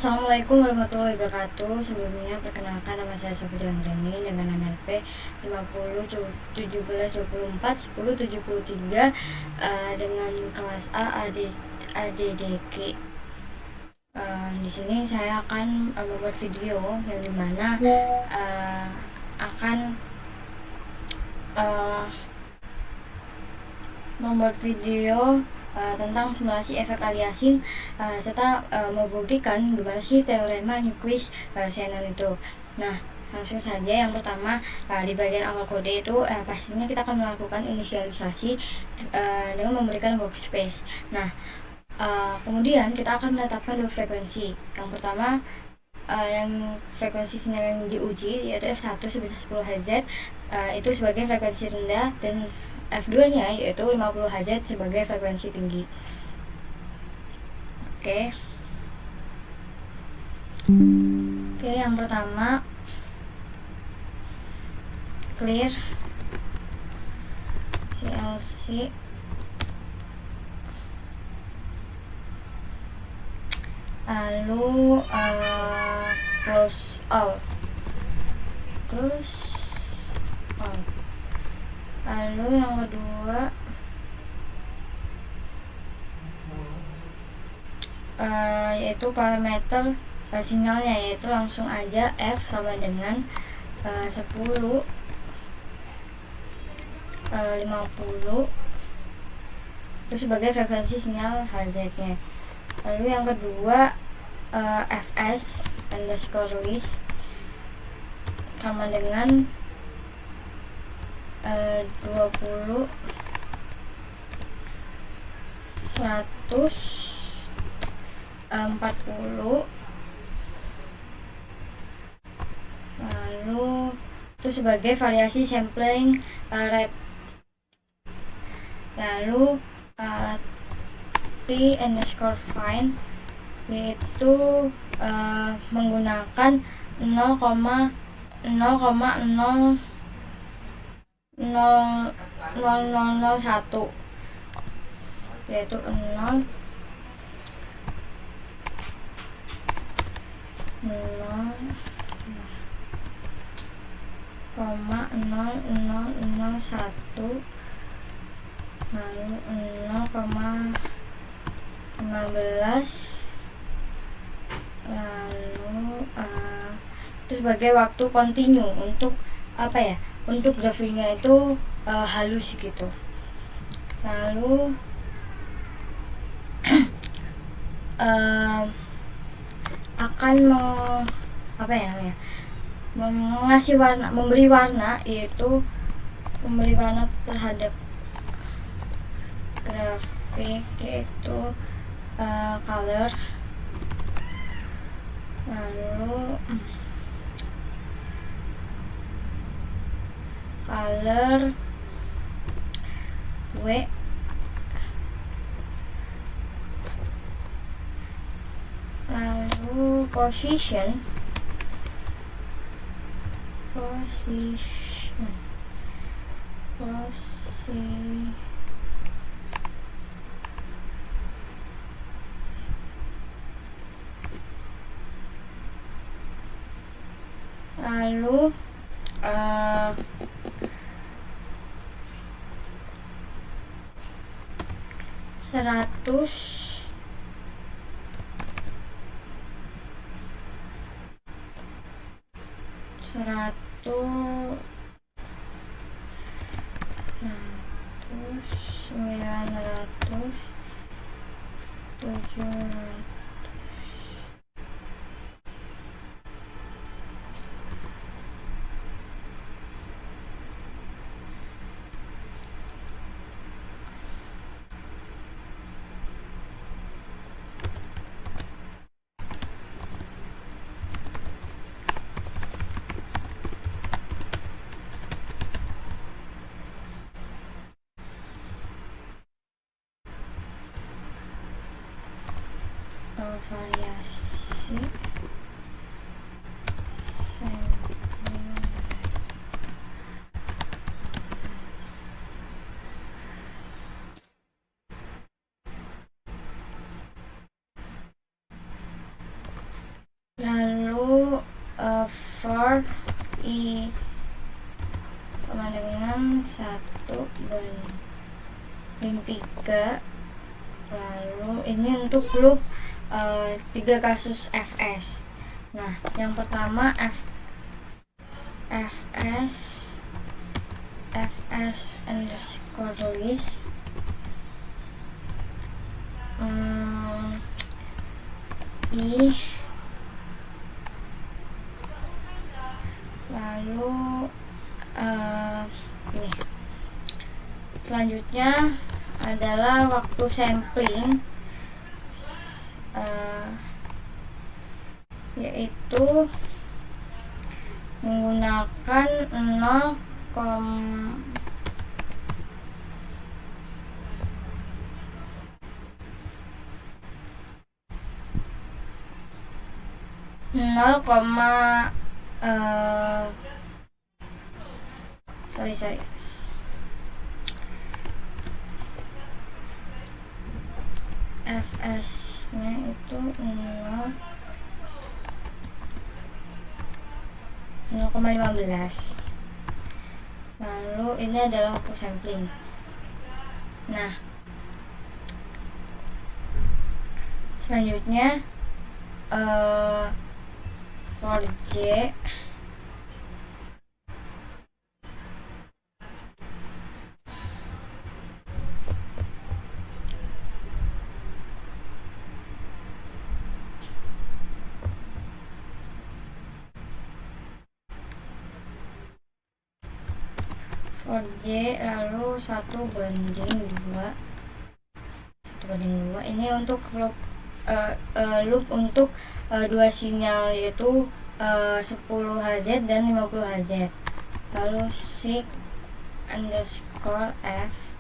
Assalamualaikum warahmatullahi wabarakatuh. Sebelumnya perkenalkan, nama saya Safira Anggani dengan NPM 50 17 24 10 73 dengan kelas A ADDQ. Di sini saya akan membuat video yang dimana akan membuat video tentang simulasi efek aliasing serta membuktikan gimana sih teorema Nyquist Shannon itu. Nah, langsung saja. Yang pertama, di bagian awal kode itu pastinya kita akan melakukan inisialisasi dengan memberikan workspace. Nah, kemudian kita akan menetapkan dua frekuensi. Yang pertama, yang frekuensi sinyal yang diuji yaitu F1 sebesar 10 Hz itu sebagai frekuensi rendah, dan F2 nya yaitu 50 Hz sebagai frekuensi tinggi. Oke, yang pertama, clear CLC lalu close all. Lalu yang kedua, yaitu parameter sinyalnya, yaitu langsung aja F sama dengan 10 50 itu sebagai frekuensi sinyal Hz nya. Lalu yang kedua, Fs underscore list sama dengan 20 100 40. Lalu itu sebagai variasi sampling rate. Lalu T underscore find yaitu menggunakan 0,00001 yaitu 0 0,0001 lalu 0,15 lalu itu sebagai waktu kontinu untuk untuk grafiknya itu halus gitu. Lalu akan mengasih warna, memberi warna, yaitu memberi warna terhadap grafik, yaitu color. Lalu color W, lalu position lalu 100 900 700. Variasi sampling. underscore I sama dengan 1/3. Lalu ini untuk loop 3 kasus fs. Nah, yang pertama fs underscore list I, lalu ini selanjutnya adalah waktu sampling, yaitu menggunakan 0, sorry fs nya itu 0,15. Lalu ini adalah waktu sampling. Nah, selanjutnya for J lalu 1/2. Ini untuk loop untuk 2 sinyal, yaitu 10 Hz dan 50 Hz. Lalu sig underscore f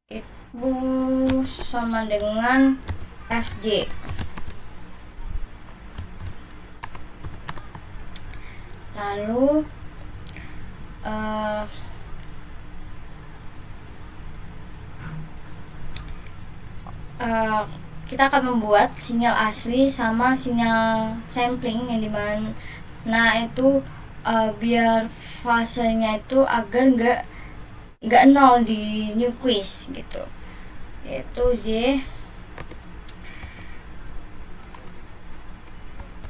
itu sama dengan fj. Lalu kita akan membuat sinyal asli sama sinyal sampling, yang dimana itu biar fasenya itu agar nggak 0 di Nyquist gitu, yaitu Z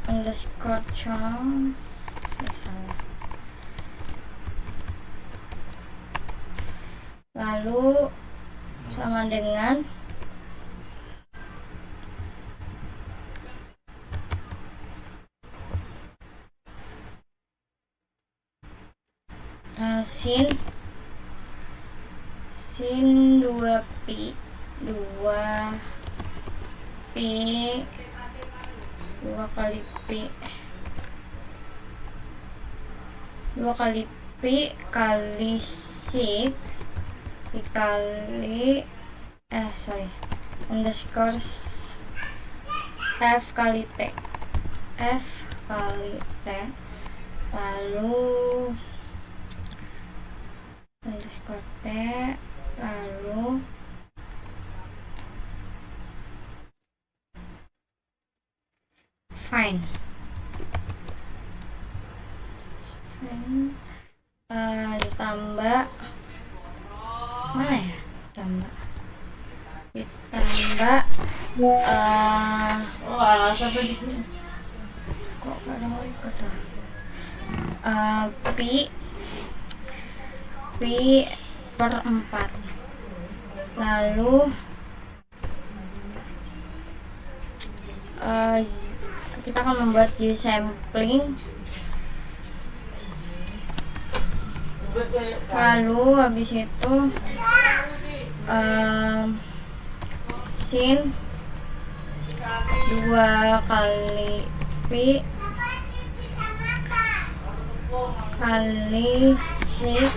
underscore chong lalu sama dengan sin 2pi 2 kali kali sig dikali underscore f kali t lalu underscore t lalu fine ditambah mana ya, ditambah sampai di sini kok kadang kata pi per 4. Lalu kita akan membuat J sampling. Lalu habis itu sin 2 kali pi kali sig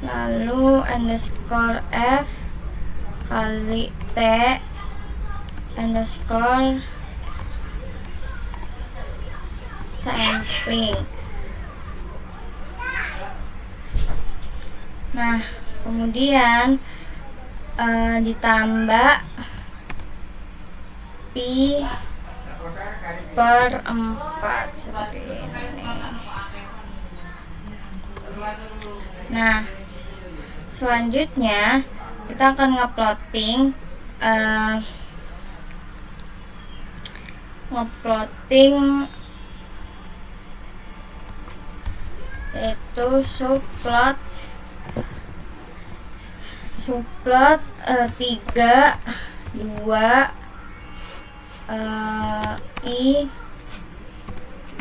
lalu underscore f kali t underscore sampling. Nah, kemudian ditambah Pi per 4 seperti ini. Nah, selanjutnya kita akan ngeplotting yaitu subplot 3 2 I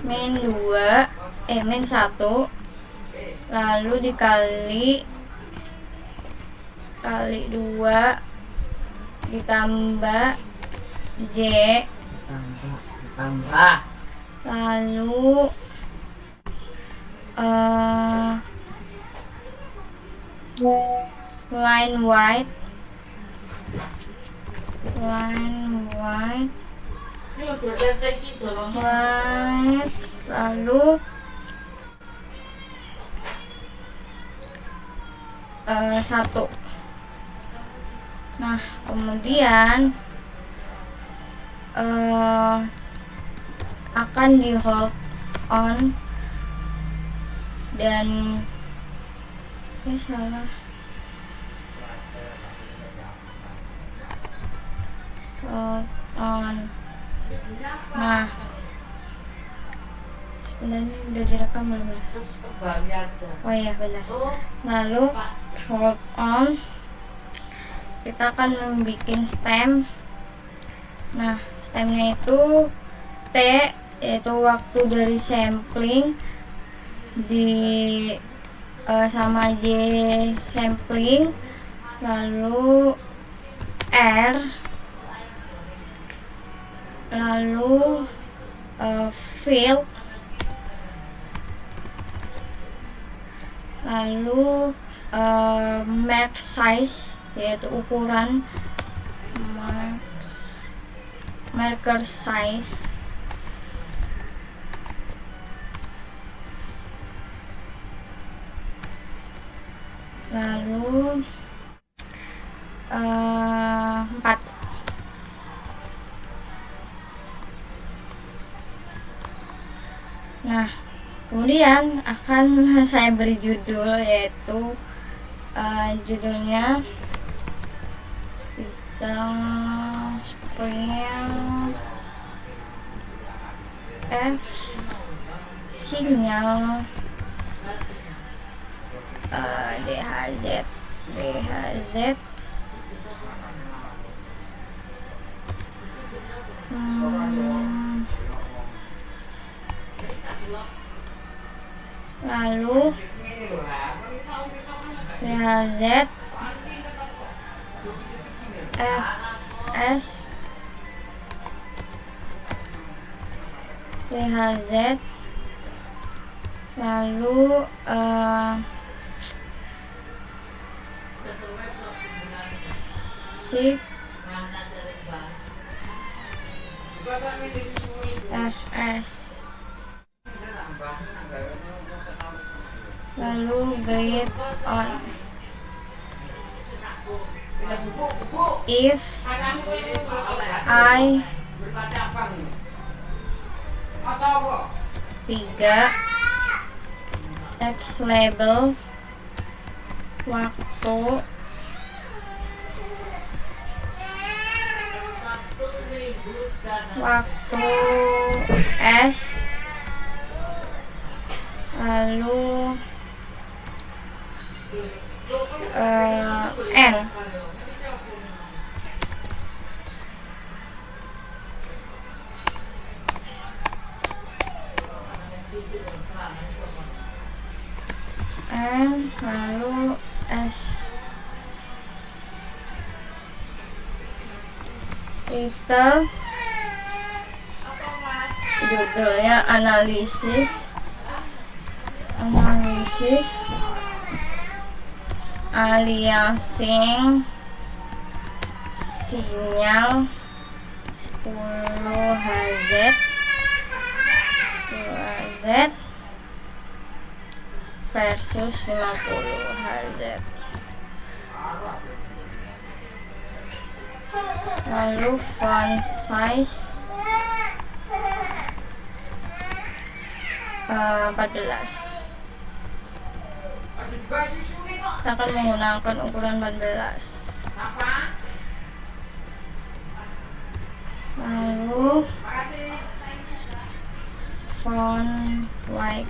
min 1 lalu dikali 2 ditambah J lalu line white lalu 1. Nah, kemudian akan di hold on dan salah hold on. Nah, sebenarnya udah direkam belum ya? Oh iya benar. Lalu hold on, kita akan membuat stem. Nah, stemnya itu T, yaitu waktu dari sampling di sama J sampling, lalu R, lalu field, lalu max size, yaitu ukuran marker size, lalu 4. Nah, kemudian akan saya beri judul, yaitu judulnya bidang spring F sinyal DHZ lalu DHZ FS DHZ lalu shift FS lalu grid on. If I 3 text label waktu S lalu N lalu S. Kita judulnya analisis aliasing sinyal 10 Hz versus 50 Hz. lalu font size 14. Kita akan menggunakan ukuran 14. Lalu font white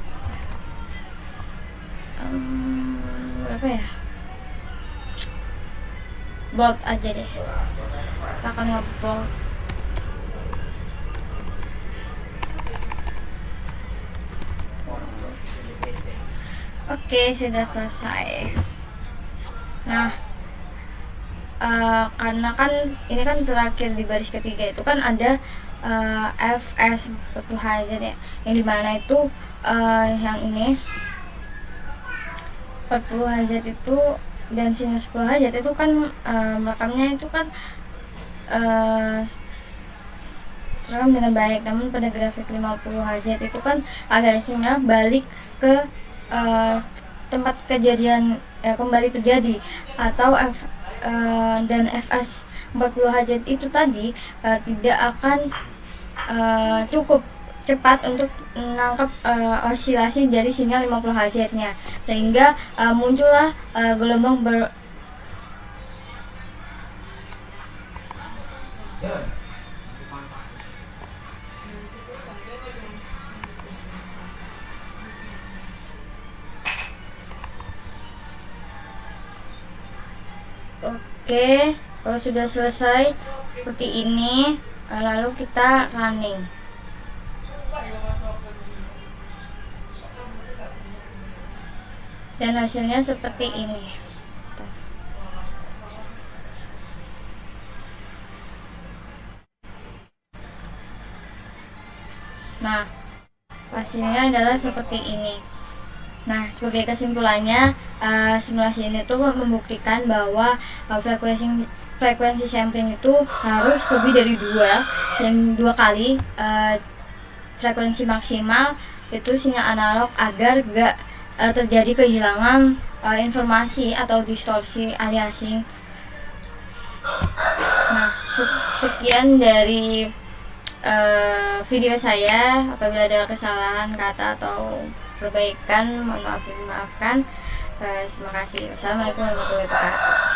berapa ya, bold aja deh, kita akan ngebold. Oke, sudah selesai. Nah, karena kan ini kan terakhir di baris ketiga itu kan ada fs 40 Hz ya, yang dimana itu yang ini 40 Hz itu dan sinus 10 Hz itu kan merekamnya itu kan terekam dengan baik, namun pada grafik 50 Hz itu kan aliasingnya balik ke tempat kejadian kembali terjadi, atau dan fs 40 Hz itu tadi tidak akan cukup cepat untuk menangkap osilasi dari sinyal 50 Hz nya, sehingga muncullah gelombang Oke, kalau sudah selesai seperti ini, lalu kita running. Dan hasilnya seperti ini. Nah, hasilnya adalah seperti ini. Nah, sebagai kesimpulannya, simulasi ini tuh membuktikan bahwa frekuensi sampling itu harus lebih dari 2 kali frekuensi maksimal itu sinyal analog, agar gak terjadi kehilangan informasi atau distorsi aliasing. Nah, sekian dari video saya. Apabila ada kesalahan kata atau perbaikan, mohon maaf dimaafkan. Terima kasih. Wassalamualaikum warahmatullahi wabarakatuh.